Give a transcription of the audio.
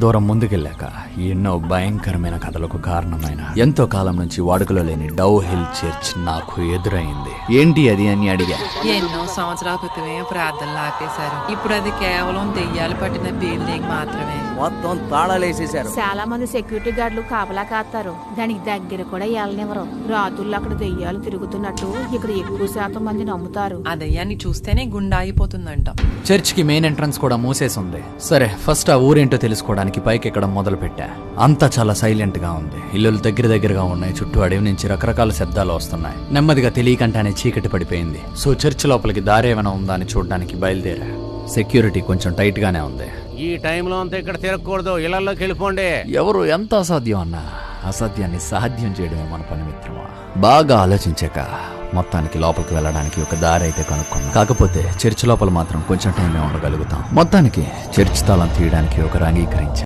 దూరం ముందుకెళ్ళాక ఎన్నో భయంకరమైన కథలకు కారణమైన ఎంతో కాలం నుంచి వాడుకలో లేని డవ్ హిల్ చర్చ్ నాకు ఎదురైంది. ఏంటి అది అని అడిగా. ఎన్నో సంవత్సరాల క్రితమే ప్రార్థనలు ఆపేశారు. ఇప్పుడు అది కేవలం దెయ్యాలు పట్టిన బిల్డింగ్ మాత్రమే. మొత్తం తాళాలు వేసేశారు. చాలా మంది సెక్యూరిటీ గార్డులు కాపలా కాస్తారు. దానికి దగ్గర కూడా వెళ్ళనివ్వరు. రాత్రుల్లో అక్కడ దెయ్యాలు తిరుగుతున్నట్టు ఇక్కడ ఎక్కువ శాతం మంది నమ్ముతారు. ఆ దెయ్యాన్ని చూస్తేనే గుండె ఆగిపోతుందంట. చర్చ్ కి మెయిన్ ఎంట్రన్స్ కూడా మూసేసి ఉంది. సరే, ఫస్ట్ ఆ ఊరేంటో తెలుసుకోవడానికి పైకి ఎక్కడం మొదలు పెట్టా. అంతా చాలా సైలెంట్ గా ఉంది. ఇల్లులు దగ్గరగా ఉన్నాయి. చుట్టూ అడవి నుంచి రకరకాల శబ్దాలు వస్తున్నాయి. నెమ్మదిగా తెలియకంటానే చీకటి పడిపోయింది. సో చర్చ్ లోపలికి దారి ఏమైనా ఉందా అని చూడడానికి బయలుదేరా. సెక్యూరిటీ కొంచెం టైట్ గానే ఉంది. ఈ టైంలో అంతా ఇక్కడ తిరగకూడదు, ఇళ్లలోకి వెళ్ళిపోండి. ఎవరు ఎంత అసాధ్యం అన్నా అసాధ్యాన్ని సాధ్యం చేయడమే మన పని మిత్రమా. బాగా ఆలోచించాక మొత్తానికి లోపలికి వెళ్ళడానికి ఒక దారి అయితే కనుక్కున్నా. కాకపోతే చర్చ్ లోపల మాత్రం కొంచెం టైమే ఉండగలుగుతాం. మొత్తానికి చర్చ్ తాళం తీయడానికి ఒకరు అంగీకరించారు.